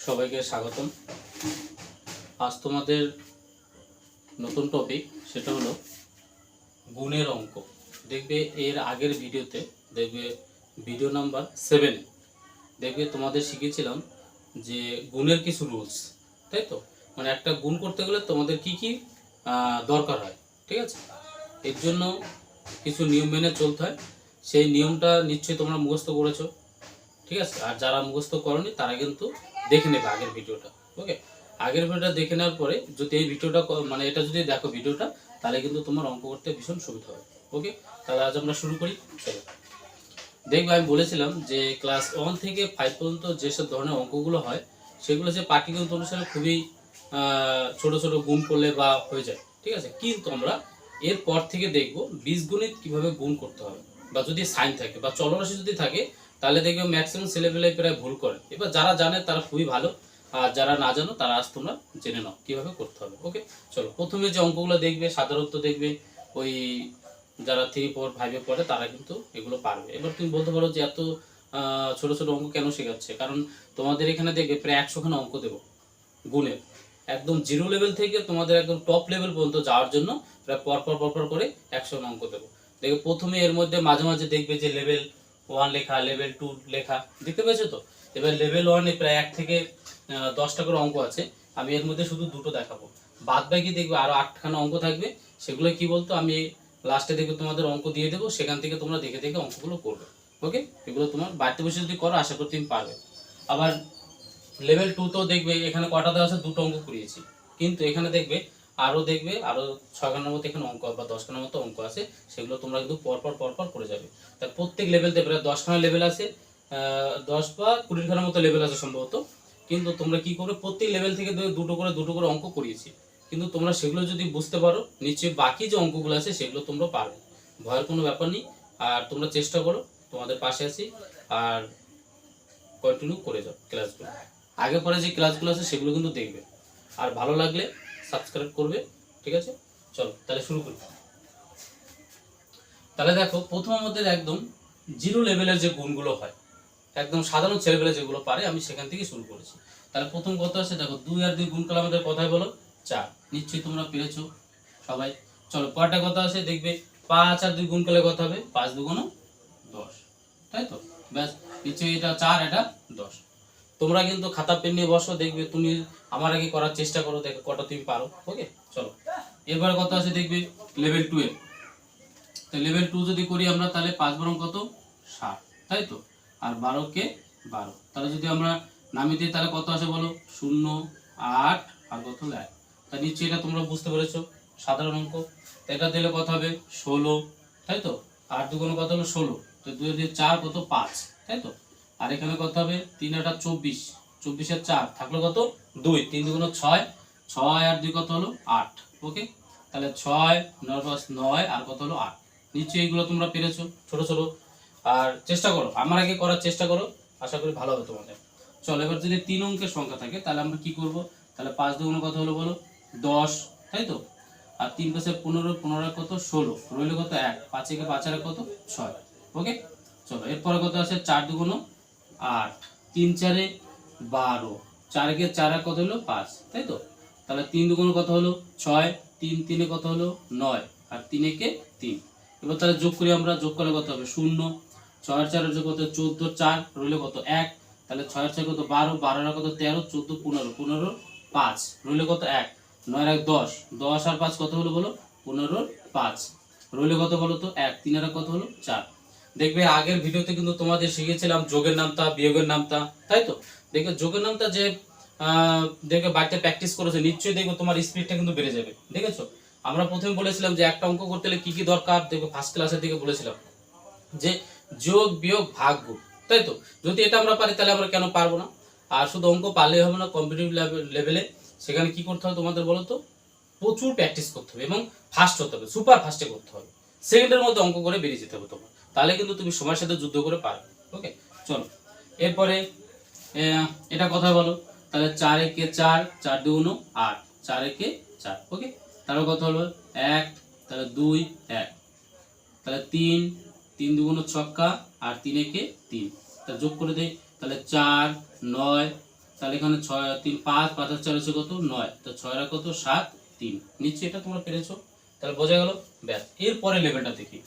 সবাইকে স্বাগতম। আজ তোমাদের নতুন টপিক, সেটা হলো গুণের অঙ্ক। দেখবে এর আগের ভিডিওতে, দেখবে ভিডিও নাম্বার 7, দেখবে তোমাদের শিখিয়েছিলাম যে গুণের কিছু রুলস, তাই তো? মানে একটা গুণ করতে গেলে তোমাদের কি কি দরকার হয়, ঠিক আছে? এর জন্য কিছু নিয়ম মেনে চলতে হয়। সেই নিয়মটা নিশ্চয়ই তোমরা মুখস্থ করেছো, ঠিক আছে? আর যারা মুখস্থ করনি তারা কিন্তু দেখে নেবে আগের ভিডিওটা। ওকে, আগের ভিডিওটা দেখে নেওয়ার পরে যদি এই ভিডিওটা মানে এটা যদি দেখো ভিডিওটা, তাহলে কিন্তু তোমার অঙ্ক করতে ভীষণ সুবিধা হবে। ওকে, তাহলে আজ আমরা শুরু করি। চলো, দেখবে আমি বলেছিলাম যে ক্লাস 1 থেকে 5 পর্যন্ত যেসব ধরনের অঙ্কগুলো হয় সেগুলো যে পাটিগণিত অনুসারে খুবই ছোট ছোট গুণ করলে বা হয়ে যায়, ঠিক আছে? কিন্তু আমরা এরপর থেকে দেখব বীজগণিত কিভাবে গুণ করতে হবে, বা যদি সাইন থাকে বা চলরাশি যদি থাকে তাহলে দেখবে ম্যাক্সিমাম ছেলেপেলে প্রায় ভুল করে। এবার যারা জানে তারা খুবই ভালো, আর যারা না জানো তারা আজ তোমরা জেনে নাও কিভাবে করতে হবে। ওকে, চলো, প্রথমে যে অঙ্কগুলো দেখবে সাধারণত দেখবে ওই যারা 3, 4, 5-এ পড়ে তারা কিন্তু এগুলো পারবে। এবার তুমি বলতে পারো যে এত ছোট ছোট অঙ্ক কেন শেখাচ্ছে? কারণ তোমাদের এখানে দেখবে প্রায় 100খানা অঙ্ক দেবো গুণের, একদম জিরো লেভেল থেকে তোমাদের একদম টপ লেভেল পর্যন্ত যাওয়ার জন্য প্রায় পরপর করে 100 অঙ্ক দেবো। দেখবে প্রথমে এর মধ্যে মাঝে মাঝে দেখবে যে লেভেল 1 লেখা, লেভেল 2 লেখা, দেখতে পেয়েছো তো? এবার লেভেল 1-এ প্রায় 1 থেকে 10টা করে অঙ্ক আছে। আমি এর মধ্যে শুধু দুটো দেখাবো, বাদ বাকি দেখবে আরো 8খানা অঙ্ক থাকবে। সেগুলো কি বলতো, আমি লাস্টে দেখবে তোমাদের অঙ্ক দিয়ে দেবো, সেখান থেকে তোমরা দেখে দেখে অঙ্কগুলো করবে। ওকে, এগুলো তোমার বাড়িতে বসে যদি করো আশা করি তুমি পারবে। আবার লেভেল 2 তো দেখবে এখানে কটা দেওয়া আছে, দুটো অঙ্ক করিয়েছি, কিন্তু এখানে দেখবে আরো 6খানার মতো এখানে অঙ্ক বা 10খানার মতো অঙ্ক আছে। সেগুলো তোমরা কিন্তু পরপর করে যাবে। তাই প্রত্যেক লেভেল দেবে, 10খানা লেভেল আছে, 10 বা 20খানার মতো লেভেল আছে সম্ভবত। কিন্তু তোমরা কি করবে, প্রত্যেক লেভেল থেকে দুটো করে অঙ্ক করিয়েছি, কিন্তু তোমরা সেগুলো যদি বুঝতে পারো নিশ্চয়ই বাকি যে অঙ্কগুলো আছে সেগুলো তোমরা পারবে। ভয়ের কোনো ব্যাপার নেই। আর তোমরা চেষ্টা করো, তোমাদের পাশে আছি। আর কন্টিনিউ করে যাও ক্লাসগুলো, আগে পরে যে ক্লাসগুলো আছে সেগুলো কিন্তু দেখবে। আর ভালো লাগলে সাবস্ক্রাইব করবে, ঠিক আছে? চলো তাহলে শুরু করি। তাহলে দেখো, প্রথম আমাদের একদম জিরো লেভেলের যে গুণগুলো হয়, একদম সাধারণ ছেলেপেলে যেগুলো পারে, আমি সেখান থেকে শুরু করেছি। তাহলে প্রথম কত আছে দেখো, 2 আর 2 গুণ করলে আমাদের কথায় বলো 4। নিশ্চয়ই তোমরা পেরেছো সবাই। চলো, পরেরটা কথা আছে দেখবে, 5 আর 2 গুণ করলে কত হবে, 5 2 10, তাই তো? ব্যাস, নিশ্চয়ই এটা 4, এটা 10। তোমরা কিন্তু খাতা পেন নিয়ে বসো, দেখবে তুমি আমার আগে করার চেষ্টা করো, দেখো কটা তুমি পারো। ওকে, চলো, এরপরে কত আছে দেখবে, লেভেল 2-এর। তো লেভেল 2 যদি করি আমরা, তাহলে 5 বরং কত, 7, তাই তো? আর 12 কে 12, তাহলে যদি আমরা নামিয়ে দিই তাহলে কত আসে বলো, 0, 8 আর কত হলো 1। তা নিশ্চয়ই এটা তোমরা বুঝতে পেরেছো, সাধারণ অঙ্ক। এটা দিলে কত হবে, 16, তাই তো? 8 2 কত হলো 16, তো 2 দিয়ে 4 কত, 5, তাই তো? আর এখানে কত হবে, 3 8 24, 24 এর 4 থাকলো কত, 2, 3 2 6, 6 আর 2 কত হলো 8। ওকে, তাহলে 6 9 5 9 আর কত হলো 8। নিশ্চয়ই এগুলো তোমরা পেরেছো ছোট ছোট। আর চেষ্টা করো, আমার আগে করার চেষ্টা করো, আশা করি ভালো হবে তোমাদের। চলো, এবার যদি 3 অঙ্কের সংখ্যা থাকে তাহলে আমরা কি করব, তাহলে 5 2 কত হলো বলো, 10, তাই তো? আর 3 5 15, 15 কত 16, রইল কত 1, 5 একে 5 আর কত 6। ওকে, চলো, এরপরে কত আছে, 4 2 8, 3 4 12, 4 একে 4 আর কত হলো 5, তাই তো? তাহলে 3 2 কত হলো 6, 3 3 কত হলো 9, আর 3 একে 3। এবার তাহলে যোগ করি আমরা, যোগ করলে কত হবে, 0, 6 আর 4 যোগ কত 14, 4 রইল কত 1, তাহলে 6 আর 6 কত 12, 12 আর কত 13, 14 15, 15 5 রইল কত 1, 9 আর 1 10, 10 আর 5 কত হলো বলো, 15 5 রইল কত বলো তো 1, 3 আর কত হলো 4। দেখবে আগের ভিডিওতে কিন্তু তোমাদের শিখিয়েছিলাম যোগের নামতা বিয়োগের নামতা, তাই তো? দেখবে যোগের নামতা যে দেখবে বাড়িতে প্র্যাকটিস করেছো, নিশ্চয়ই দেখবে তোমার স্পিডটা কিন্তু বেড়ে যাবে। দেখেছো, আমরা প্রথমে বলেছিলাম যে একটা অঙ্ক করতে হলে কি কি দরকার, দেখবে ফার্স্ট ক্লাসের দিকে বলেছিলাম যে যোগ বিয়োগ ভাগ গুণ, তাই তো? যদি এটা আমরা পারি তাহলে আমরা কেন পারবো না? আর শুধু অঙ্ক পারলেই হবে না, কম্পিটিটিভ লেভেলে সেখানে কি করতে হবে তোমাদের বলো তো, প্রচুর প্র্যাকটিস করতে হবে এবং ফাস্ট হতে হবে, সুপার ফাস্টে করতে হবে। সেকেন্ডের মধ্যে অঙ্ক করে বেরিয়ে যেতে হবে তোমার, তাহলে কিন্তু তুমি সময়ের সাথে যুদ্ধ করে পারবে। ওকে, চলো, এরপরে এটা কথা বলো, তাহলে 4 একে 4, 4 2 8, 4 একে 4। ওকে, তারপর কত হলো 1, তাহলে 2 1, তাহলে 3 3 2 ছক্কা, আর 3 একে 3, তা যোগ করে দেই, তাহলে 4 9 তাহলে এখানে 6 3 5 5 আর 4 হচ্ছে কত 9, তো 6 আর কত 7 3, নিশ্চয়ই এটা তোমরা পেরেছো। তাহলে বোঝা গেল। ব্যাস, এরপরে লেভেলটা দেখি।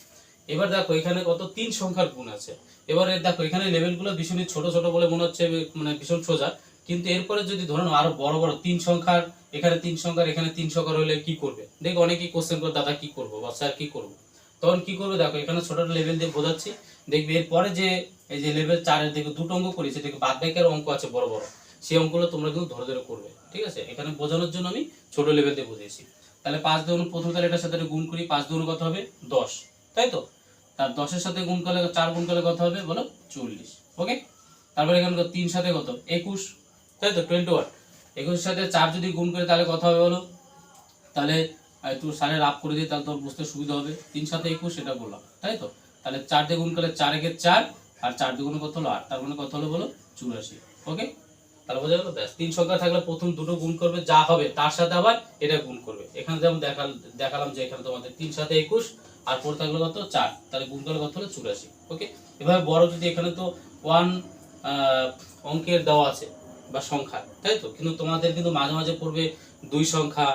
এবার দেখো এখানে কত 3 সংখ্যার গুণ আছে। এবারে দেখো এখানে লেভেলগুলো ভীষণই ছোট ছোট বলে মনে হচ্ছে, মানে ভীষণ সোজা, কিন্তু এরপরে যদি ধরো আরো বড় বড় 3 সংখ্যার, এখানে 3 সংখ্যার, এখানে 3 সংখ্যার হলে কি করবে, দেখো অনেকেই কোশ্চেন করে দাদা কি করবো বা স্যার কি করবো। তখন কি করবে, দেখো এখানে ছোট লেভেল দিয়ে বোঝাচ্ছি, দেখবে এরপরে যে এই যে লেভেল 4 এর দিকে দুটো অঙ্ক করেছে, দেখবে বাদ বাকি অঙ্ক আছে বড় বড়, সেই অঙ্কগুলো তোমরা কিন্তু ধরে ধরে করবে, ঠিক আছে। এখানে বোঝানোর জন্য আমি ছোট লেভেল দিয়ে বুঝিয়েছি। তাহলে 5 দুগুণ, প্রথম তাহলে এটার সাথে গুণ করি, 5 দুগুণ কত হবে 10, তাই তো। তার 10 এর সাথে গুণ করলে 4 গুণ করলে কত হবে বলো 40, ওকে। তারপরে এখানে 3 সাথে কত 21, তাই তো 21। 21 সাথে 4 যদি গুণ করি তাহলে কত হবে বলো, তাহলে একটু সারে রাফ করে দিই তাহলে তোর বুঝতে সুবিধা হবে। 3 সাথে 21 সেটা বললাম, তাই তো। তাহলে 4 দিয়ে গুণ করলে 4 একে 4, আর 4 দুগুণে কত হলো 8, তার মানে কত হলো বলো 84, ওকে। তাহলে বোঝা গেল। ব্যাস, 3 সংখ্যা থাকলে প্রথম দুটো গুণ করবে, যা হবে তার সাথে আবার এটা গুণ করবে। এখানে যেমন দেখালাম যে এখানে তোমাদের 3 সাথে 21 আর 4 থাকলে কত 4, তাহলে গুণ করলে কত হলো 84, ওকে। এভাবে বড় যদি এখানে তো 1 অঙ্কের দেওয়া আছে বা সংখ্যা, তাই তো, কিন্তু তোমাদের কিন্তু মাঝে মাঝে পড়বে 2 সংখ্যা,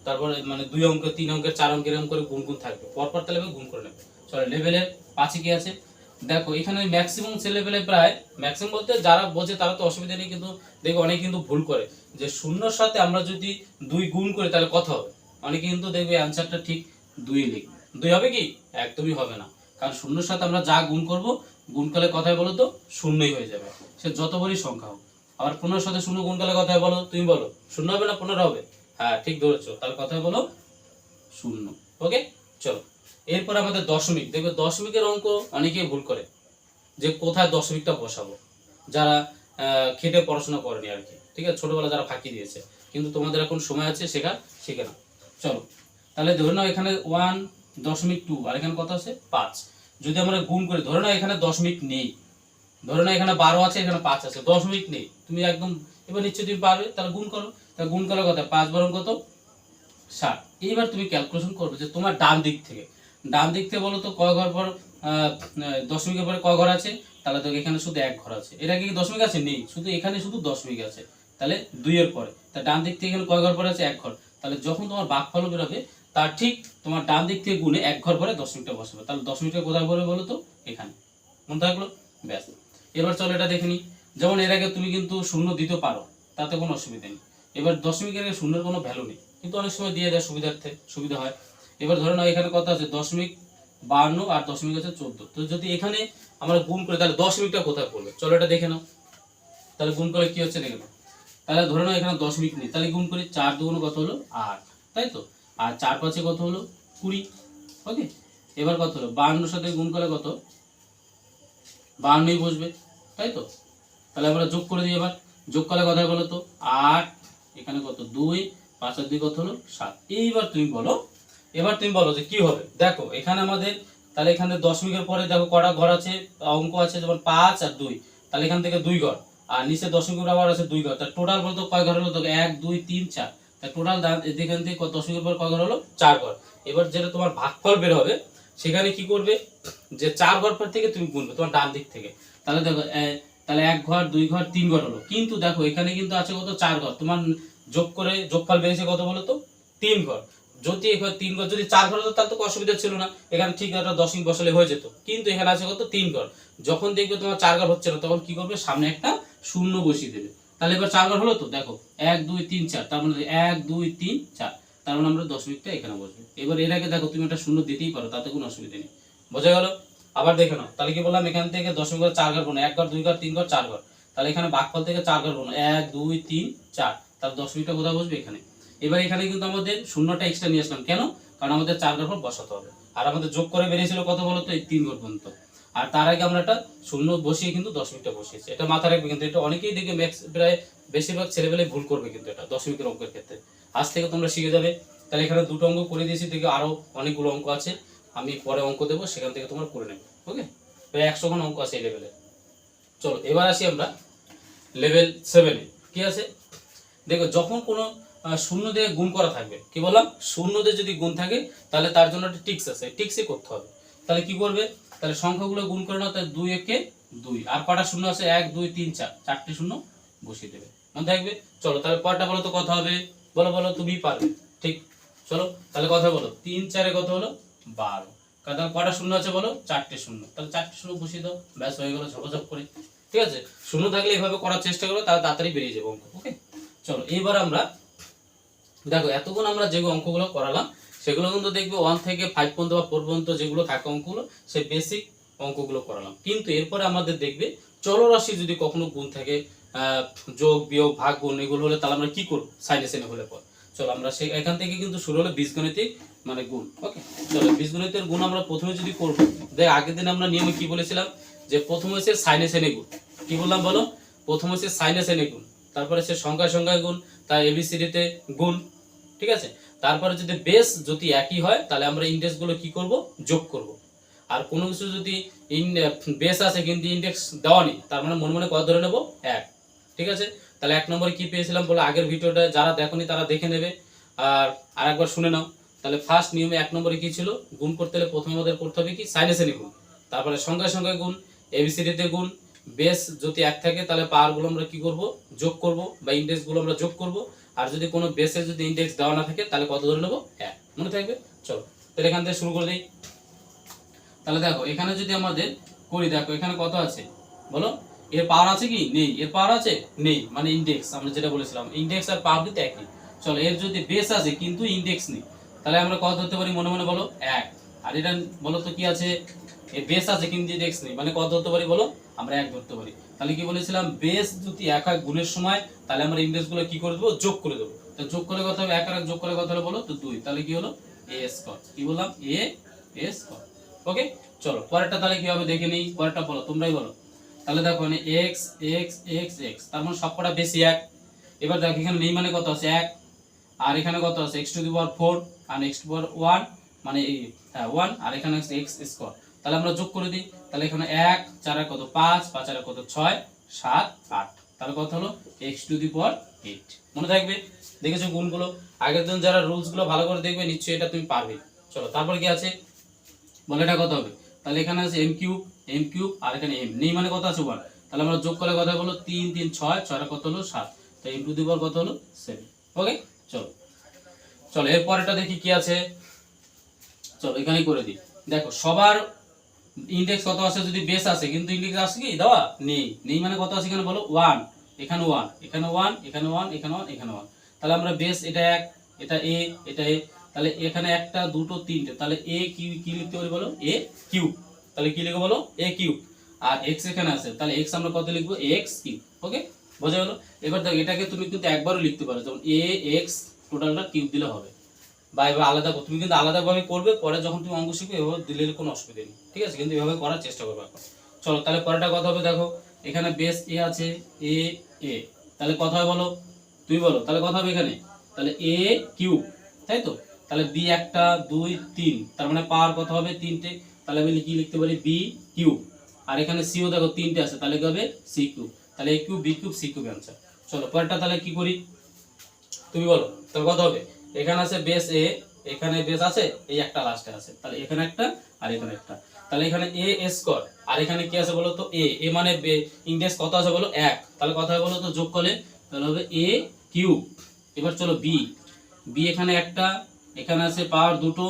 তারপরে মানে 2 অঙ্ক 3 অঙ্কের 4 অঙ্কের এরকম করে গুণ গুণ থাকবে, পরপর তাহলে গুণ করে নেবে। চলো লেভেলের 5 কি আছে দেখো, এখানে ম্যাক্সিমাম ছেলেপেলে প্রায়, ম্যাক্সিমাম বলতে যারা বোঝে তারা তো অসুবিধা নেই, কিন্তু দেখো অনেকে কিন্তু ভুল করে যে শূন্যর সাথে আমরা যদি 2 গুণ করি তাহলে কত হবে। অনেকে কিন্তু দেখবে অ্যান্সারটা ঠিক 2 লিখবে, 2 হবে কি, একদমই হবে না। কারণ শূন্যর সাথে আমরা যা গুণ করব, গুণ করলে কথায় বলো তো শূন্যই হয়ে যাবে, সে যত বড়ই সংখ্যা হোক। আবার 15 সাথে 0 গুণ করলে কথায় বলো, তুমি বলো 0 হবে না 15 হবে, হ্যাঁ ঠিক ধরেছো, তাহলে কথায় বলো 0, ওকে। চলো এরপর আমাদের দশমিক, দেখবে দশমিকের অঙ্ক অনেকেই ভুল করে যে কোথায় দশমিকটা বসাবো, যারা খেটে পড়াশোনা করেনি আর কি, ঠিক আছে, ছোটবেলা যারা ফাঁকি দিয়েছে, কিন্তু তোমাদের এখন সময় আছে শেখার, শিখে নাও। চলো তাহলে ধরে নাও এখানে 1.2 আর এখানে কত আছে 5, যদি আমরা গুণ করি, ধরে নাও এখানে দশমিক নেই, ধরে নাও এখানে 12 আছে এখানে 5 আছে, দশমিক নেই, তুমি একদম এবার নিশ্চয়ই তুমি পারবে, তাহলে গুণ করো। তাহলে গুণ করার কথা 5 বরং কত 60। এইবার তুমি ক্যালকুলেশন করবে যে তোমার ডান দিক থেকে, বলো তো কয় ঘর পর দশমিকের পরে কয় ঘর আছে, তাহলে তো এখানে শুধু এক ঘর আছে, এটা কি দশমিক আছে নেই, শুধু এখানে শুধু দশমিক আছে, তাহলে 2 এর পরে, তা ডান দিক থেকে এখানে কয় ঘর পরে আছে এক ঘর, তাহলে যখন তোমার ভাগফল বেরোবে তার ঠিক তোমার ডান দিক থেকে গুণে এক ঘর পরে দশমিকটা বসাবে, তাহলে দশমিকটা কোথায় পড়বে বলো তো এখানে, মনে থাকলো। ব্যাস, এবার চলো এটা দেখে নি। যেমন এর আগে তুমি কিন্তু শূন্য দিতে পারো, তাতে কোনো অসুবিধা নেই। এবার দশমিকের আগে শূন্যের কোনো ভ্যালু নেই, কিন্তু অনেক সময় দিয়ে দেয় সুবিধার্থে, সুবিধা হয়। এবার ধরে নাও এখানে কত আছে 0.52 আর দশমিক আছে 14, তো যদি এখানে আমরা গুণ করি তাহলে দশমিকটা কোথায় পড়বে, চলো এটা দেখে নাও। তাহলে গুণ করে কি হচ্ছে দেখে নাও। তাহলে ধরে নাও এখানে দশমিক নেই, তাহলে গুণ করি 4 দুগুণ কত হলো 8, তাই তো, আর 4 5 কত হলো 20, ওকে। এবার কত হলো 52 সাথে গুণ করলে কত 52ই বসবে, তাই তো। তাহলে আমরা যোগ করে দিই, এবার যোগ করলে কথা বলো তো 8, এখানে কত 2, 5 আর 2 কত হলো 7। এইবার তুমি বলো, যে কি হবে। দেখো এখানে আমাদের, তাহলে এখানে দশমিকের পরে দেখো কটা ঘর আছে, অঙ্ক আছে যেমন 5 আর 2, তাহলে এখান থেকে 2 ঘর, আর নিচে দশমিকের আবার আছে 2 ঘর, তাহলে টোটাল বলতো কয় ঘর হলো, তো 1 2 3 4, তাহলে টোটাল এখান থেকে দশমিকের পর কয় ঘর হলো 4 ঘর। এবার যেটা তোমার ভাগফল বের হবে সেখানে কি করবে, যে 4 ঘর পর থেকে তুমি গুনবে তোমার ডান দিক থেকে, তাহলে দেখো তাহলে 1 ঘর 2 ঘর 3 ঘর হলো, কিন্তু দেখো এখানে কিন্তু আছে কত 4 ঘর, তোমার যোগ করে যোগফল বেরিয়েছে কত বলো তো 3 ঘর। যদি এখানে 3 ঘর, যদি 4 ঘর হতো তাহলে তো অসুবিধা ছিল না, এখানে ঠিক একটা দশমিক বসালে হয়ে যেত, কিন্তু এখানে আছে কত 3 ঘর। যখন দেখবে তোমার 4 ঘর হচ্ছে না তখন কি করবে, সামনে একটা শূন্য বসিয়ে দেবে। তাহলে এবার 4 ঘর হলো তো, দেখো 1 2 3 4, তার মানে 1 2 3 4, তার মানে আমরা দশমিকটা এখানে বসবে। এবার এর আগে দেখো তুমি একটা শূন্য দিতেই পারো, তাতে কোনো অসুবিধা নেই, বোঝা গেল। আবার দেখে নাও, তাহলে কি বললাম, এখান থেকে দশমিক ঘর 4 ঘর বোনো, 1 ঘর 2 ঘর 3 ঘর 4 ঘর, তাহলে এখানে ভাগফল থেকে 4 ঘর বোনো 1 2 3 4, তাহলে দশমিকটা কোথায় বসবে এখানে। এবার এখানে কিন্তু আমাদের শূন্যটা এক্সট্রা নিয়ে আসলাম, কেন, কারণ আমাদের 4 ঘর পর বসাতে হবে, আর আমাদের যোগ করে বেরিয়েছিল কত বলো তো এই 3 ঘর পর্যন্ত, আর তার আগে আমরা একটা শূন্য বসিয়ে কিন্তু দশমিকটা বসিয়েছি, এটা মাথায় রাখবে, কিন্তু এটা অনেকেই দেখে ম্যাক্স প্রায় বেশিরভাগ ছেলেবেলে ভুল করবে, কিন্তু এটা দশমিকের অঙ্কের ক্ষেত্রে আজ থেকে তোমরা শিখে যাবে। তাহলে এখানে দুটো অঙ্ক করে দিয়েছি, দেখে আরো অনেকগুলো অঙ্ক আছে, আমি পরে অঙ্ক দেবো, সেখান থেকে তোমরা করে নেবে, ওকে। প্রায় 100 খান অঙ্ক আছে এই লেভেলে। চলো এবার আসি আমরা লেভেল 7-এ, কি আছে দেখো, যখন কোনো শূন্য দিয়ে গুণ করা থাকবে, কি বললাম, শূন্য দিয়ে যদি গুণ থাকে তাহলে তার জন্য একটা টিক্স আছে, টিক্সই করতে হবে। তাহলে কি করবে, তাহলে সংখ্যাগুলো গুণ করে নাও, তাহলে 2 একে 2, আর কটা শূন্য আছে 1 2 3 4, 4টে শূন্য বসিয়ে দেবে, মনে থাকবে। চলো তাহলে পরটা বলো তো কত হবে, বলো বলো, তুমি পারবে, ঠিক। চলো তাহলে কথা বলো, 3 4 কত হলো 12, কারণ তাহলে কটা শূন্য আছে বলো, 4টে শূন্য, তাহলে 4টে শূন্য বসিয়ে দাও, ব্যাস হয়ে গেল ঝপঝপ করে। ঠিক আছে, শূন্য থাকলে এইভাবে করার চেষ্টা করো, তাহলে তাড়াতাড়ি বেরিয়ে যাবে অঙ্ক। ওকে, চলো এইবার আমরা দেখো এতক্ষণ আমরা যে অঙ্কগুলো করালাম সেগুলো কিন্তু দেখবে 1 থেকে 5 পর্যন্ত বা 4 পর্যন্ত যেগুলো থাকে অঙ্কগুলো, সেই বেসিক অঙ্কগুলো করালাম। কিন্তু এরপরে আমাদের দেখবে চলরাশি যদি কখনো গুণ থাকে, যোগ বিয়োগ ভাগ গুণ এগুলো হলে তাহলে আমরা কি করব, সাইনে সেনে হলে পর। চলো আমরা সেই এখান থেকে কিন্তু শুরু হলো বীজগণিতিক মানে গুণ। ওকে, চলো বীজগণিতের গুণ আমরা প্রথমে যদি করব, দেখ আগের দিন আমরা নিয়মে কি বলেছিলাম, যে প্রথমে হচ্ছে সাইনে সেনে গুণ। কি বললাম বলো, প্রথমে হচ্ছে সাইনে সেনে গুণ, তারপরে সে সংখ্যায় সংখ্যায় গুণ, তার এবিসিডিতে গুণ। ঠিক আছে, তারপরে যদি বেস যদি একই হয় তাহলে আমরা ইন্ডেক্স গুলো কি করব, যোগ করব। আর কোনো কিছু যদি বেস আছে কিন্তু ইন্ডেক্স দেওয়া নেই, তার মানে মনে মনে কত ধরে নেব, 1। ঠিক আছে, তাহলে 1 নম্বরে কি পেয়েছিলাম বলে, আগের ভিডিওটা যারা দেখোনি তারা দেখে নেবে আর আরেকবার শুনে নাও। তাহলে ফার্স্ট নিয়মে 1 নম্বরে কি ছিল, গুণ করতে হলে প্রথমে আমাদের করতে হবে কি, সাইনে সেনে গুণ, তারপরে সংখ্যায় সংখ্যায় গুণ, এবিসিডিতে গুণ। বেস যদি 1 থাকে তাহলে পাওয়ার গুলো আমরা কি করব, যোগ করব, বা ইন্ডেক্স গুলো আমরা যোগ করব। আর যদি কোনো বেসে যদি ইন্ডেক্স দেওয়া না থাকে তাহলে কত ধরে নেব, 1। মনে থাকবে। চলো তাহলে এখান থেকে শুরু করে দিই। তাহলে দেখো এখানে যদি আমাদের করি, দেখো এখানে কত আছে বলো, এর পাওয়ার আছে কি, নেই, এর পাওয়ার আছে নেই, মানে ইন্ডেক্স আমরা যেটা বলেছিলাম ইন্ডেক্স আর পাওয়ার কিন্তু একই। চলো এর যদি বেস আছে কিন্তু ইন্ডেক্স নেই, তাহলে আমরা কত ধরতে পারি, মনে মনে বলো 1। আর এটা বলো তো কি আছে, এর বেস আছে কিন্তু ইন্ডেক্স নেই, মানে কত ধরতে পারি বলো, আমরা 1 ধরতে পারি। তাহলে কি বলেছিলাম, বেস যদি 1 হয় গুণের সময় তাহলে আমরা ইন্ডেক্স গুলো কি করে দেবো, যোগ করে দেবো। তো যোগ করে কত হবে, 1 আর 1 যোগ করে কত হলো বলো তো 2, তাহলে কি হলো a স্কয়ার। কি বললাম, a স্কয়ার। ওকে, চলো পরেরটা তাহলে কি হবে দেখে নিই, পরেরটা বলো, তোমরাই বলো। তাহলে দেখো মানে x x x x, তার মানে সবকটা বেশি 1। এবার দেখো এখানে নেই মানে কত আছে 1, আর এখানে কত আছে x টু দি পাওয়ার 4 আর x টু দি পাওয়ার 1, মানে এই 1, আর এখানে আছে x স্কয়ার। তাহলে আমরা যোগ করে দিই, তাহলে এখানে 1 4 আর কত 5 5 আর কত 6 7 8, তাহলে কত হলো x টু দি পাওয়ার 8। মনে থাকবে, দেখেছো গুণগুলো, আগের দিন যারা রুলস গুলো ভালো করে দেখবে নিশ্চয়ই এটা তুমি পারবে। চলো তারপর কি আছে বলে, এটা কত হবে, তাহলে এখানে আছে m কিউব আর এখানে m নেই মানে কত আছে 1, তাহলে আমরা যোগ করে কথা বলো 3 3 6 6 কত হলো 7, তাই m টু দি পাওয়ার কত হলো 7। ওকে, চলো চলো এরপরটা দেখি কি আছে। চলো এখানেই করে দিই। দেখো সবার ইন্ডেক্স কত আছে, যদি বেস আছে কিন্তু ইন্ডেক্স আছে কি দেওয়া নেই, নেই মানে কত আছে এখানে বলো 1, এখানে 1 এখানে 1 এখানে 1 এখানে 1 এখানে 1, তাহলে আমরা বেস এটা 1 এটা a এটা a, তাহলে এখানে একটা দুটো তিনটে, তাহলে a কিউ কি লিখতে পারি বলো, a কিউব। তাহলে কি লিখবো বলো, a কিউব। আর x এখানে আছে তাহলে x আমরা কত লিখবো, x কিউব। ওকে, বোঝা গেল। এবার দেখো এটাকে তুমি কিন্তু একবারও লিখতে পারো, যেমন a x টোটালটা কিউব দিলে হবে, বা এবার আলাদা তুমি কিন্তু আলাদাভাবে করবে, পরে যখন তুমি অঙ্ক শিখবে এভাবে দিলে কোনো অসুবিধা নেই। ঠিক আছে, কিন্তু এভাবে করার চেষ্টা করবে এখন। চলো তাহলে পরেরটা কথা হবে, দেখো এখানে বেস এ আছে এ এ, তাহলে কথা হয় বলো, তুমি বলো তাহলে কথা হবে এখানে, তাহলে এ কিউব, তাই তো। তাহলে বি একটা 2 3, তার মানে পাওয়ার কত হবে 3টে, তাহলে আমি কি লিখতে পারি বি কিউব। আর এখানে সিও দেখো 3টে আছে, তাহলে কি হবে সি কিউব। তাহলে A cube B cube C cube answer. চলো পরেরটা তাহলে কি করি, তুমি বলো তাহলে কত হবে, এখানে আছে বেস এ, এখানে বেস আছে এই একটা লাস্টে আছে, তাহলে এখানে একটা আর এখানে একটা, তাহলে এখানে এ স্কয়ার আর এখানে কি আছে বলো তো এ মানে ইন্ডেক্স কত আছে বলো 1, তাহলে কত হবে বলো তো যোগ করলে, তাহলে হবে এ কিউব। এবার চলো বি, বি এখানে একটা, এখানে আছে পাওয়ার দুটো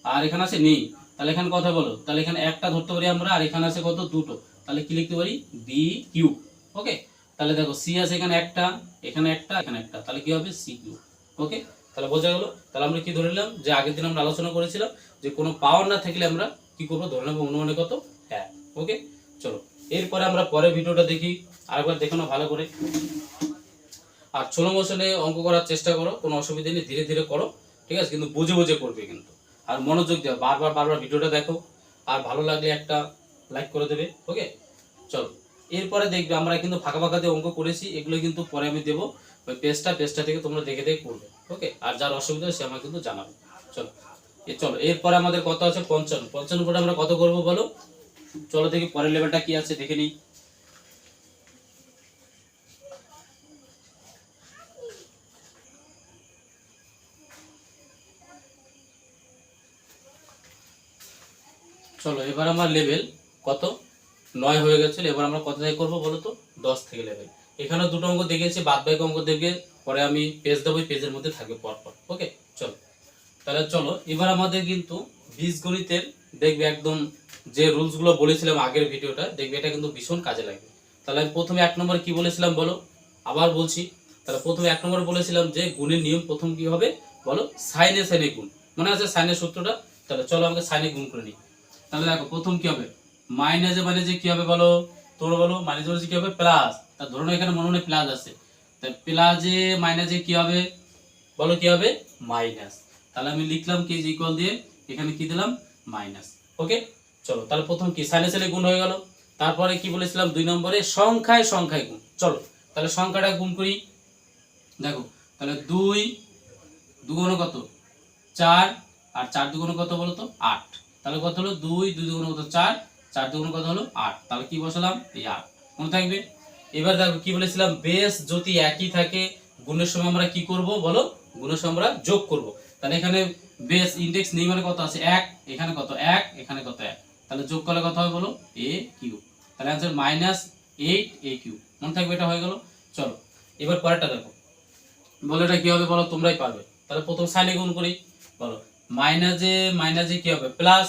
আর এখানে আছে নেই, তাহলে এখানে কথা বলো, তাহলে এখানে একটা ধরতে পারি আমরা, আর এখানে আছে কত দুটো, তাহলে কি লিখতে পারি বি কিউব। ওকে, তাহলে দেখো সি আছে এখানে একটা এখানে একটা এখানে একটা, তাহলে কি হবে সি কিউব। ওকে, তাহলে বোঝা গেল। তাহলে আমরা কি ধরে নিলাম, যে আগের দিন আমরা আলোচনা করেছিলাম যে কোনো পাওয়ার না থাকলে আমরা কি করবো, ধরে নেবো অনুমানে কত 1। ওকে, চলো এরপরে আমরা পরের ভিডিওটা দেখি, আরেকবার দেখো না ভালো করে। আর স্লো মোশনে অঙ্ক করার চেষ্টা করো, কোনো অসুবিধা নেই, ধীরে ধীরে করো। ঠিক আছে, কিন্তু বুঝে বুঝে করবে কিন্তু, আর মনোযোগ দেওয়া, বারবার বারবার ভিডিওটা দেখো, আর ভালো লাগলে একটা লাইক করে দেবে। ওকে, চলো এরপরে দেখবে আমরা কিন্তু ফাঁকা ফাঁকা দিয়ে অঙ্ক করেছি, এগুলো কিন্তু পরে আমি দেবো ওই পেজটা থেকে তোমরা দেখে দেখে করবে। ওকে, আর যার অসুবিধা সে আমাকে কিন্তু জানাবে। চলো চলো এরপরে আমাদের কত আছে 55, 55 পরে আমরা কত করবো বলো, চলো দেখি পরের লেভেলটা কি আছে দেখে নিই। চলো এবার আমার লেভেল কত 9 হয়ে গেছিল, এবার আমরা কত থেকে করবো বলো তো 10 থেকে লেভেল। এখানে দুটো অঙ্ক দেখেছি, বাদ বাকি অঙ্ক দেখবে পরে আমি পেজ দেবো, পেজের মধ্যে থাকবে পরপর। ওকে চলো, তাহলে চলো এবার আমাদের কিন্তু বীজগণিতের দেখবে একদম যে রুলসগুলো বলেছিলাম আগের ভিডিওটা, দেখবে এটা কিন্তু ভীষণ কাজে লাগবে। তাহলে আমি প্রথমে 1 নম্বর কি বলেছিলাম বলো, আবার বলছি। তাহলে প্রথমে 1 নম্বর বলেছিলাম যে গুণের নিয়ম প্রথম কি হবে বলো, সাইনে সাইনে গুণ, মনে আছে সাইনের সূত্রটা? তাহলে চলো আমাকে সাইনে গুণ করে নিই। তাহলে দেখো প্রথম কি হবে, মাইনাসে মাইনাসে কি হবে বলো, তোমরা বলো মাইনাসে মাইনাসে কি হবে, প্লাস। তা ধরো এখানে মনে মনে প্লাস আছে, তাই প্লাসে মাইনাসে কি হবে বলো, কি হবে মাইনাস। তাহলে আমি লিখলাম কি ইকুয়াল দিয়ে, এখানে কি দিলাম মাইনাস। ওকে চলো, তাহলে প্রথম কি সাইনে সাইনে গুণ হয়ে গেল। তারপরে কি বলেছিলাম 2 নম্বরে সংখ্যায় সংখ্যায় গুণ। চলো তাহলে সংখ্যাটা গুণ করি। দেখো তাহলে 2 দুগুণ কত 4, আর 4 দুগুণ কত বলো তো 8। তাহলে কত হলো 2 2 দুগুণ কত 4, 4 দুগুণ কত হলো 8। তাহলে কি বসালাম এই 8, মনে থাকবে। এবার দেখো কি বলেছিলাম, বেস যদি একই থাকে গুণের সময় আমরা কি করব বলো, গুণের সময় আমরা যোগ করব। তাহলে এখানে বেস ইনডেক্স নেই মানে কত আছে 1, এখানে কত 1, এখানে কত 1, তাহলে যোগ করলে কত হবে বলো a কিউব। তাহলে आंसर -8 a কিউব, মনে থাকবে। এটা হয়ে গেল। চলো এবার পরেরটা দেখো, বলো এটা কি হবে বলো, তোমরাই পারবে। তাহলে প্রথম সাইনে গুণ করি, বলো মাইনাসে মাইনাসে কি হবে প্লাস,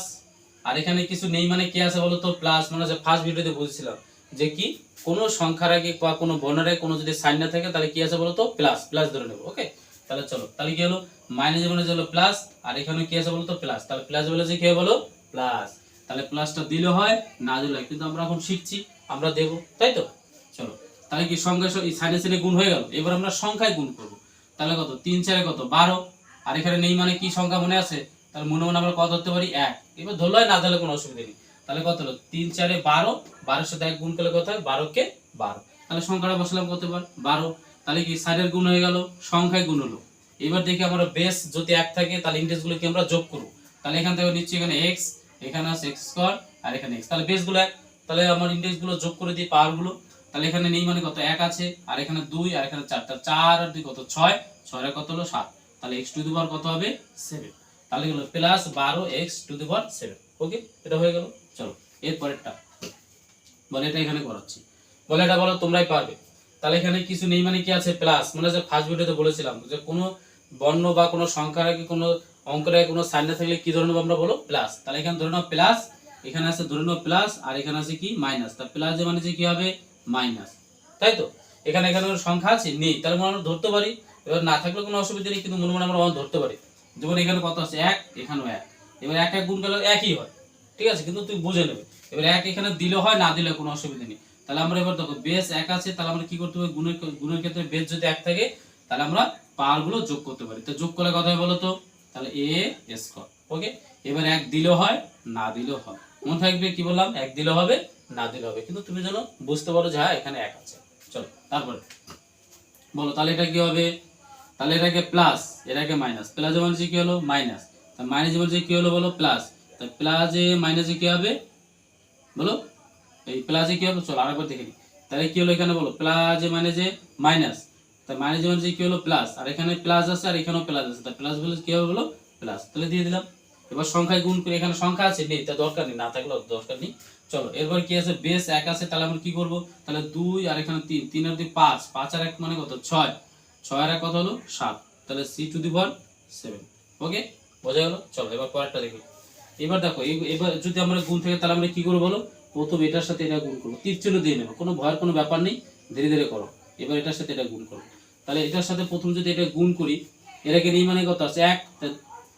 আর এখানে কিছু নেই মানে কি আছে বলো তো প্লাস। মনে আছে ফার্স্ট ভিডিওতে বলছিলাম যে কি কোনো সংখ্যার আগে বা কোনো বর্ণের আগে কোনো যদি সাইন না থাকে তাহলে কি আছে বলো তো প্লাস, প্লাস ধরে নেব। ওকে তাহলে চলো, তাহলে কি হলো মাইনাসে মাইনাসে হলো প্লাস, আর এখানে কি আছে বলো তো প্লাস। তাহলে প্লাস বলে যে কি হবে বলো প্লাস। তাহলে প্লাসটা দিলে হয় না দিলে হয়, কিন্তু আমরা এখন শিখছি, আমরা দেব, তাই তো। চলো তাহলে কি সংখ্যা সাইনে সাইনে গুণ হয়ে গেল। এবার আমরা সংখ্যায় গুণ করব। তাহলে কত 3 4 কত 12, আর এখানে নেই মানে কি সংখ্যা মনে আছে, তাহলে মনে মনে আমরা কত ধরতে পারি 1। এবার ধরলে হয় না ধরলে কোনো অসুবিধা নেই। তাহলে কত হলো 3 4 12, 12 সাথে 1 গুণ করলে কত হয় 12 কে 12। তাহলে সংখ্যাটা বসালাম কতবার 12। তাহলে কি সাইডের গুণ হয়ে গেল, সংখ্যায় গুণ হলো। এবার দেখি আমরা বেস যদি 1 থাকে তাহলে ইন্ডেক্সগুলো কি আমরা যোগ করব। তাহলে এখান থেকে নিচ্ছি এখানে x, এখানে আছে x স্কয়ার, আর এখানে x, তাহলে বেসগুলো 1। তাহলে আমার ইন্ডেক্সগুলো যোগ করে দিই পাওয়ারগুলো। তাহলে এখানে নেই মানে কত 1 আছে, আর এখানে 2, আর এখানে 4, তাহলে 4 আর 2 কত 6, 6 এর কত হলো 7। তাহলে x টু দি পাওয়ার কত হবে 7। তাহলে হলো প্লাস 12x টু দি পাওয়ার 7। ওকে এটা হয়ে গেল। চলো এর পরেরটা বলে, এটা এখানে করাচ্ছি, বলে এটা বলো তোমরাই পারবে। তাহলে এখানে কিছু নেই মানে কি আছে প্লাস, মানে যে ফার্স্ট ভিডিওতে বলেছিলাম যে কোনো বর্ণ বা কোনো সংখ্যার আগে কোনো অঙ্কের আগে কোনো সাইন না থাকলে কি ধরে নেব আমরা বলো প্লাস। তাহলে এখানে ধরে নাও প্লাস, এখানে আছে ধরে নাও প্লাস, আর এখানে আছে কি মাইনাস। তা প্লাস যে মানে যে কি হবে মাইনাস, তাই তো। এখানে এখানে সংখ্যা আছে নেই, তাহলে আমরা ধরতে পারি। এবার না থাকলে কোনো অসুবিধা নেই, কিন্তু মনে মনে আমরা ধরতে পারি। যেমন এখানে কত আছে 1, এখানেও 1। এবার 1 1 গুণ করলে একই হয়, ঠিক আছে, কিন্তু তুই বুঝে নেবে। এবার 1 এখানে দিলে হয় না দিলে কোনো অসুবিধা নেই। তাহলে আমরা এবার দেখো বেস 1 আছে, তাহলে আমরা কি করতে হবে গুণের ক্ষেত্রে বেস যদি 1 থাকে তাহলে আমরা পাওয়ারগুলো যোগ করতে পারি। তো যোগ করলে কত হয় বলো তো, তাহলে a স্কয়ার। ওকে এবার 1 দিলেও হয় না দিলেও হয়, মনে থাকবে কি বললাম 1 দিলে হবে না দিলে হবে, কিন্তু তুমি যেন বুঝতে পারো যে হ্যাঁ এখানে 1 আছে। চলো তারপরে বলো, তাহলে এটা কি হবে, তাহলে এটাকে প্লাস এটাকে মাইনাস, প্লাস মানে কি হলো মাইনাস, তা মাইনাস মানে কি হলো বলো প্লাস। তা প্লাসে মাইনাসে কি হবে বলো, এই প্লাসে কি হবে চলো আরেকবার দেখে নিই। তাহলে কি হলো এখানে বলো প্লাসে মাইনাসে মাইনাস, তা মাইনাসে মানে কি হলো প্লাস, আর এখানে প্লাস আছে আর এখানেও প্লাস আছে, তা প্লাস বলে কি হবে বলো প্লাস। তাহলে দিয়ে দিলাম। এবার সংখ্যায় গুণ করে, এখানে সংখ্যা আছে নেই তা দরকার নেই, না থাকলে দরকার নেই। চলো এরপর কি আছে বেস 1 আছে, তাহলে আমরা কি করব, তাহলে 2 আর এখানে 3, 3 আর 2 5, 5 আর 1 মানে কত 6, 6 আর 1 কত হলো 7। তাহলে c টু দি পাওয়ার 7। ওকে বোঝা গেল। চলো এবার পরেরটা দেখি। এবার দেখো এবার যদি আমরা গুণ থেকে তাহলে আমরা কি করব বলো, প্রথম এটার সাথে এটা গুণ করবো, তীর চিহ্ন দিয়ে নেবো, কোনো ভয়ের কোনো ব্যাপার নেই, ধীরে ধীরে করো। এবার এটার সাথে এটা গুণ করো। তাহলে এটার সাথে প্রথম যদি এটা গুণ করি, এটাকে নেই মানে কত আছে 1,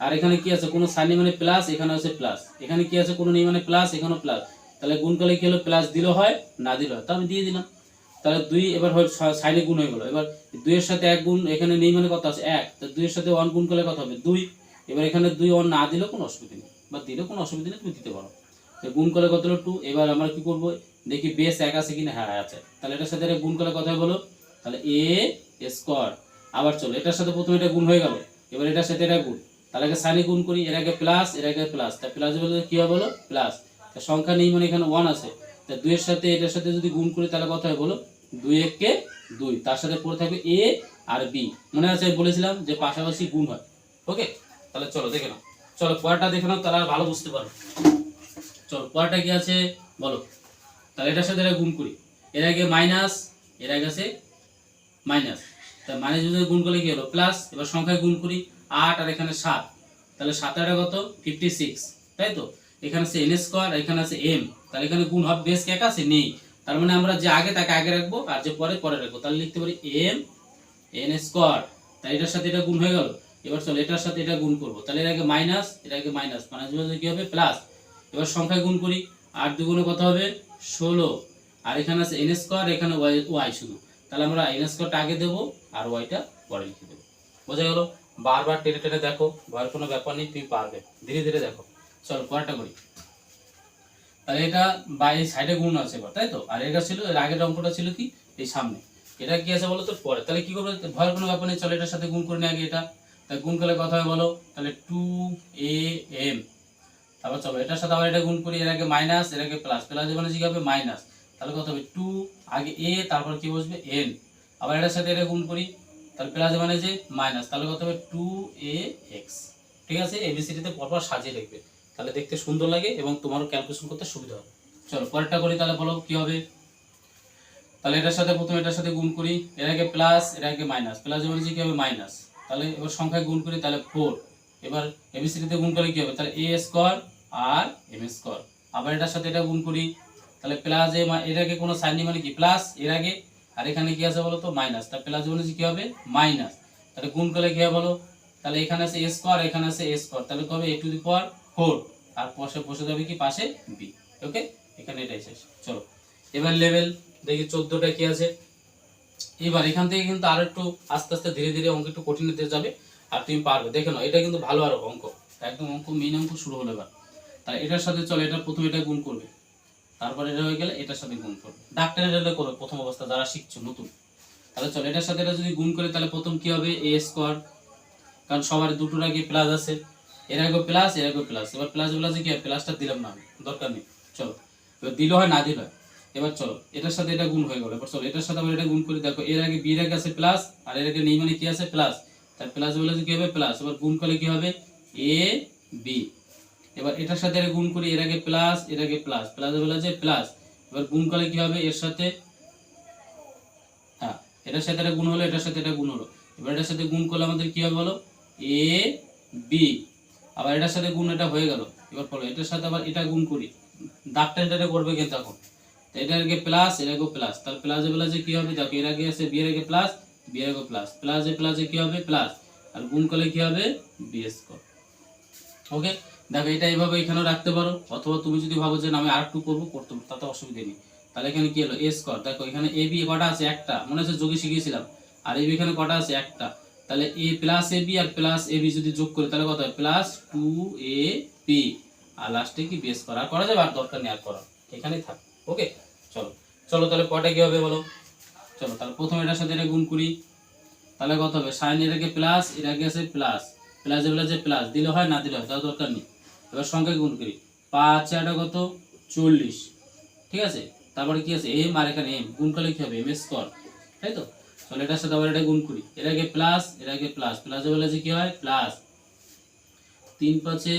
আর এখানে কি আছে কোনো সাইন নেই মানে প্লাস, এখানে আছে প্লাস, এখানে কি আছে কোনো নেই মানে প্লাস, এখানেও প্লাস। তাহলে গুণ করলে কি হলো প্লাস দিলেও হয় না দিলেও হয়, তা আমি দিয়ে দিলাম। তাহলে 2 এবার সাইনে গুণ হয়ে গেল। এবার 2 এর সাথে 1 গুণ, এখানে নেই মানে কত আছে 1, তো 2 এর সাথে 1 গুণ করলে কত হবে 2। এবার এখানে 2 1 না দিলেও কোনো অসুবিধা নেই, বা দিলেও কোনো অসুবিধা নেই, তুমি দিতে পারো। তো গুণ করলে কত হলো 2। এবার আমরা কি করব দেখি বেস 1 আছে কিনা, হ্যাঁ আছে। তাহলে এটার সাথে এটা গুণ করলে কত হয় বলো, তাহলে a স্কয়ার। আবার চলো এটার সাথে প্রথমে এটা গুণ হয়ে গেল, এবার এটার সাথে এটা গুণ, তাহলে আগে সাইনে গুণ করি, এর আগে প্লাস এর আগে প্লাস, তা প্লাস বলে কি হবে বলো প্লাস। তা সংখ্যা নেই মানে এখানে 1 আছে, তা 2 এর সাথে এটার সাথে যদি গুণ করি তাহলে কত হয় বলো 2 1 কে 2, তার সাথে পড়ে থাকবে a আর b, মনে আছে বলেছিলাম যে পাশাপাশি গুণ হয়। ওকে তাহলে চলো দেখে নাও, চলো পরেরটা দেখে নাও, তাহলে আর ভালো বুঝতে পারো। চলো পরেরটা কি আছে বলো, তাহলে এটার সাথে এটা গুণ করি, এর আগে মাইনাস এর আগে আছে মাইনাস, তাই মাইনাস যদি গুণ করলে কি হলো প্লাস। এবার সংখ্যায় গুণ করি 8 আর এখানে 7, তাহলে 7 আর কত 56, তাই তো। এখানে আছে n স্কয়ার, এখানে আছে m, তাহলে এখানে গুণ হবে, বেস কি একা আছে নেই, তার মানে আমরা যে আগে তাকে আগে রাখবো আর যে পরে পরে রাখবো, তাহলে লিখতে পারি m n স্কয়ার, তাই এটার সাথে এটা গুণ হয়ে গেল। এবার চলো এটার সাথে এটা গুণ করব, তাহলে এর আগে মাইনাস, এর আগে মাইনাস, মানে কি হবে প্লাস। এবার সংখ্যায় গুণ করি 8 দুগুণে কত হবে 16, আর এখানে আছে n স্কয়ার, এখানে y শুধু, তাহলে আমরা n স্কয়ারটা আগে দেব আর yটা পরে লিখে দেব। বোঝা গেল? বারবার টেনে টেনে দেখো, ভয়ের কোনো ব্যাপার নেই, তুমি পারবে, ধীরে ধীরে দেখো। চলো পরেরটা করি। তাহলে এটা বাই সাইডে গুণ আছে এবার, তাই তো। আর এটা ছিল এর আগের অঙ্কটা ছিল কি এই সামনে, এটা কি আছে বলো তো পরে। তাহলে কি করবে, ভয়ের কোনো ব্যাপার নেই, চলো এটার সাথে গুণ করে নিই আগে এটা। তাহলে গুণ করলে কথা হয় বলো, তাহলে 2am, তারপর চলো এটার সাথে আবার এটা গুণ করি, এর আগে মাইনাস এর আগে প্লাস, প্লাস মানে কি হবে মাইনাস, তাহলে কত হবে 2 আগে a তারপর কি বসবে n, আবার এটার সাথে এটা গুণ করি, তাহলে প্লাস মানে যে মাইনাস, তাহলে কত হবে 2ax। ঠিক আছে, এবিসিডিতে পরপর সাজিয়ে রাখবে, তাহলে দেখতে সুন্দর লাগে এবং তোমারও ক্যালকুলেশন করতে সুবিধা হবে। চলো পরেরটা করি, তাহলে বলো কি হবে। তাহলে এটার সাথে প্রথমে এটার সাথে গুণ করি, এর আগে প্লাস এর আগে মাইনাস, প্লাস মানে কি হবে মাইনাস, তাহলে এবার সংখ্যায় গুণ করি, তাহলে 4। এবার এবিসিডিতে গুণ করলে কি হবে, তাহলে a স্কয়ার আর m স্কয়ার, আবার এটার সাথে এটা গুণ করি, তাহলে প্লাস এর আগে কোনো সাইন নেই মানে কি প্লাস এর আগে, আর এখানে কি আছে বলো তো মাইনাস, তাহলে প্লাস মানে কি হবে মাইনাস, তাহলে গুণ করলে কি হবে বলো, তাহলে এখানে আছে a স্কয়ার, এখানে আছে a স্কয়ার, তাহলে কি হবে a টু দি পাওয়ার 4, আর পাশে বসে যাবে কি পাশে b। ওকে, এখানে এটাই শেষ। চলো এবার লেভেল দেখি 14টা কি আছে। এবার এখান থেকে কিন্তু আরো একটু আস্তে আস্তে ধীরে ধীরে অঙ্ক একটু কঠিন হতে যাবে, আর তুমি পারবে, দেখে নাও এটা কিন্তু ভালো আরো অঙ্ক, একদম অঙ্ক মেইন অঙ্ক শুরু হলো এবার। তাহলে এটার সাথে চলো এটা প্রথমে এটা গুণ করবে, তারপরে এটা হয়ে গেলে এটার সাথে গুণ করবে, ডাক্তারের রেলে করবে প্রথম অবস্থা যারা শিখছো নতুন। তাহলে চলো এটার সাথে এটা যদি গুণ করে, তাহলে প্রথম কি হবে a স্কয়ার, কারণ সবার দুটোর আগে প্লাস আছে, এর আগে প্লাস এর আগে প্লাস, এবার প্লাস প্লাসে কি হয় প্লাসটা দিলাম না, আমি দরকার নেই। চলো এবার দিল হয় না দিল হয়। এবার চলো এটার সাথে এটা গুণ হয়ে গেল, এবার চলো এটার সাথে আবার এটা গুণ করি, দেখো এর আগে বির আগে আছে প্লাস আর এর আগে নেই মানে কি আছে প্লাস, তার প্লাস বলে কি হবে প্লাস, এবার গুণ করলে কি হবে a b। এবার এটার সাথে এটা গুণ করি, এর আগে প্লাস এর আগে প্লাস, প্লাস বলে যে প্লাস, এবার গুণ করলে কি হবে এর সাথে, হ্যাঁ এটার সাথে এটা গুণ হলো, এটার সাথে এটা গুণ হলো, এবার এটার সাথে গুণ করলে আমাদের কি হবে বলো a b, আবার এটার সাথে গুণ এটা হয়ে গেল। এবার বলো এটার সাথে আবার এটা গুণ করি, দাগটা এটা করবে কিন্তু এখন, তো এটার আগে প্লাস এর আগে প্লাস, তাহলে প্লাসে প্লাসে কি হবে দেখো, এর আগে আছে বি এর আগে প্লাস, বি এর আগে প্লাস, প্লাসে প্লাসে কি হবে প্লাস, আর গুণ করলে কি হবে বি স্কয়ার। ওকে, দেখো এটা এইভাবে এখানেও রাখতে পারো, অথবা তুমি যদি ভাবো যে না আমি আরেকটু করবো করতে পারো, তাতে অসুবিধা নেই। তাহলে এখানে কি হলো এ স্কয়ার, দেখো এখানে এ বি কটা আছে একটা, মনে হচ্ছে যোগে শিখিয়েছিলাম, আর এ বি এখানে কটা আছে একটা, তাহলে এ plus A B R plus A B যদি যোগ করি তাহলে কত হয় প্লাস 2ab, আর লাস্টে কি বি স্কয়ার, আর করা যাবে আর দরকার নেই আর করা, এখানেই থাক। ওকে, চলো চলো তাহলে পরে কি হবে বলো। চলো তাহলে প্রথমে এটার সাথে এটা গুণ করি, তাহলে কত হবে সাইন এর আগে প্লাস এর আগে আছে প্লাস, প্লাস প্লাসে প্লাস দিলে হয় না দিলে হয়, তার দরকার নেই। এবার সংখ্যায় গুণ করি, 5 আর কত 40, ঠিক আছে। তারপরে কি আছে এম, আর এখানে এম, গুণ করলে কি হবে এম স্কয়ার, তাই তো। তাহলে এটার সাথে আবার এটা গুণ করি, এর আগে প্লাস এর আগে প্লাস, প্লাসে প্লাসে কি হয় প্লাস, 3 5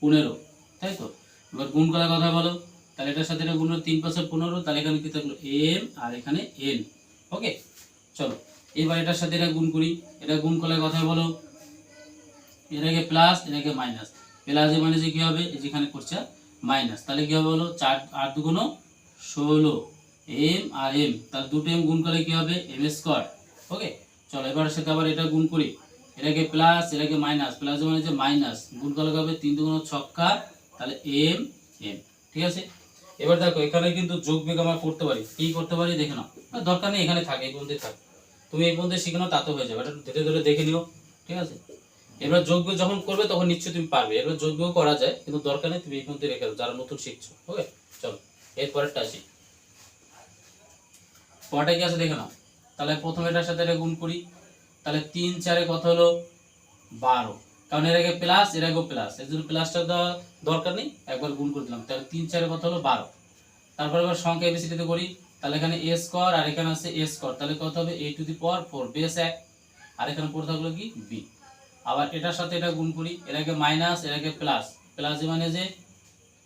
15, তাই তো। এবার গুণ করার কথা বলো, তাহলে এটার সাথে এটা গুণ 3 5 15, তাহলে এখানে কি থাকলো এম আর এখানে এন। ওকে, চলো এবার এটার সাথে এটা গুণ করি, এটা গুণ করলে কথা বলো, এর আগে প্লাস এর আগে মাইনাস, প্লাস এ মাইনাসে কি হবে এই যেখানে করছে মাইনাস, তাহলে কি হবে বলো 4 8 2 16 এম আর এম, তাহলে দুটো এম গুণ করলে কি হবে এম স্কয়ার। ওকে, চলো এবার সাথে আবার এটা গুণ করি, এর আগে প্লাস এর আগে মাইনাস, প্লাস মানে যে মাইনাস, গুণ করলে হবে 3 2 ছক্কা, তাহলে এম এম। ঠিক আছে, এবার দেখো এখানে কিন্তু যোগ বিয়োগ আমরা করতে পারি, কি করতে পারি দেখে নাও, দরকার নেই এখানে থাকে এই পর্যন্তই থাক, তুমি এই পর্যন্ত শিখে নাও তাতে হয়ে যাবে, এটা ধীরে ধীরে দেখে নিও। ঠিক আছে, এবার যোগ বিয়োগ যখন করবে তখন নিশ্চয়ই তুমি পারবে, এবার যোগ বিয়োগ করা যায় কিন্তু দরকার নেই, তুমি এই পর্যন্ত রেখে দাও যারা নতুন শিখছো। ওকে, চলো এর পরেরটা আসি, পরেরটা কি আছে দেখে নাও। তাহলে প্রথমে এটার সাথে এটা গুণ করি, তাহলে 3 4 কত হলো 12, কারণ এর আগে প্লাস এর আগে প্লাস, এর জন্য প্লাসটা দরকার নেই, একবার গুণ করে দিলাম, তাহলে 3 4 কত হলো 12। তারপর এবার সংখ্যা এবিসিডিতে করি, তাহলে এখানে a স্কয়ার আর এখানে আছে a স্কয়ার, তাহলে কত হবে a two the power 4 base 1, আর এখানে পড়ে থাকলো কি b। আবার এটার সাথে এটা গুণ করি, এর আগে মাইনাস এর আগে প্লাস, প্লাস মানে যে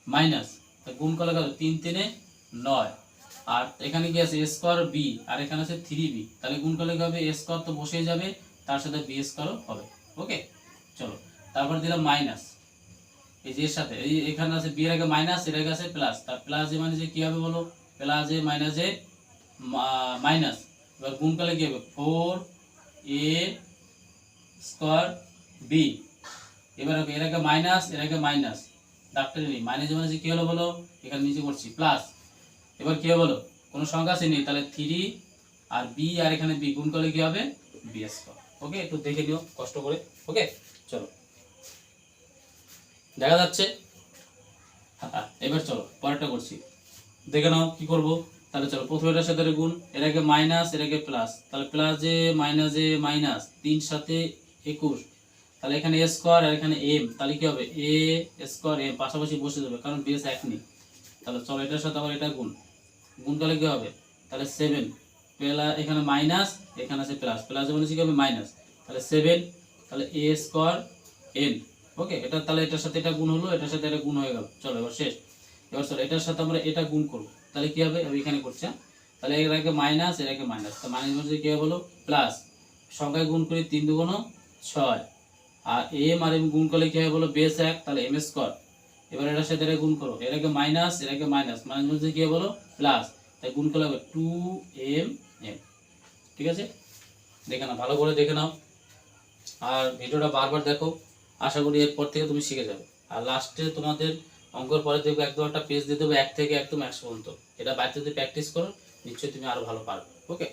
মাইনাস, তো গুণ করলে কত 3 3 9, আর এখানে কি আছে এ স্কোয়ার বি, আর এখানে আছে 3b, তাহলে গুণ করলে কি হবে এ স্কোয়ার তো বসেই যাবে, তার সাথে বি স্কোয়ারও হবে। ওকে, চলো তারপর দিলাম মাইনাস, এই যে এর সাথে এই এখানে আছে বি এর আগে মাইনাস, এর আগে আছে প্লাস, তার প্লাস এ মাইনাসে কি হবে বলো, প্লাস এ মাইনাস এ মাইনাস, এবার গুণ করলে কি হবে 4a স্কোয়ার বি, এবার এর আগে মাইনাস, এর আগে মাইনাস, ডাক্তারি নেই, মাইনাস মাইনাসে কি হলো বলো, এখানে নিচে করছি প্লাস, এবার কি হবে বলো, কোনো সংখ্যা আছে নেই, তাহলে 3 আর বি আর এখানে বি গুণ করলে কি হবে বি স্কোয়ার। ওকে, একটু দেখে নিও কষ্ট করে। ওকে, চলো দেখা যাচ্ছে। এবার চলো পরেরটা করছি, দেখে নাও কি করব। তাহলে চলো প্রথমে এটার সাথে গুণ, এর আগে মাইনাস, এর আগে প্লাস, তাহলে প্লাস এ মাইনাস 3 সাথে 21, তাহলে এখানে এ স্কোয়ার আর এখানে এম, তাহলে কি হবে এ স্কোয়ার এম পাশাপাশি বসে যাবে কারণ বেস এক নেই। তাহলে চলো এটার সাথে আবার এটা গুণ, গুণ করলে কি হবে, তাহলে 7 প্লাস এখানে মাইনাস, এখানে আছে প্লাস, প্লাস মানে কি হবে মাইনাস, তাহলে 7, তাহলে এ স্কোয়ার এন। ওকে, এটা তাহলে এটার সাথে এটা গুণ হলো, এটার সাথে এটা গুণ হয়ে গেল। চলো এবার শেষ। এবার চলো এটার সাথে আমরা এটা গুণ করব, তাহলে কি হবে, আমি এখানে করছি, তাহলে এর আগে মাইনাস, এর আগে মাইনাস, তো মাইনাস মানে কি হবে বলো প্লাস, সংখ্যায় গুণ করি 3 2 6, আর এম আর এম গুণ করলে কি হবে বলো বেস 1, তাহলে এম স্কোয়ার। এবার এটার সাথে এটা গুণ করো, এর আগে মাইনাস, এর আগে মাইনাস, মাইনাস মানে কি হবে বলো প্লাস, তাই গুণ করলে হবে 2m m। ঠিক আছে, দেখে নাও ভালো করে দেখে নাও, আর ভিডিওটা বারবার দেখো, আশা করি এরপর থেকে তুমি শিখে যাবে। আর লাস্টে তোমাদের অঙ্কর পরে দেখবে একদম একটা পেজ দিয়ে দেবো 1 থেকে একদম 100 পর্যন্ত, এটা বাড়িতে যদি প্র্যাকটিস করো নিশ্চয়ই তুমি আরো ভালো পারবে। ওকে।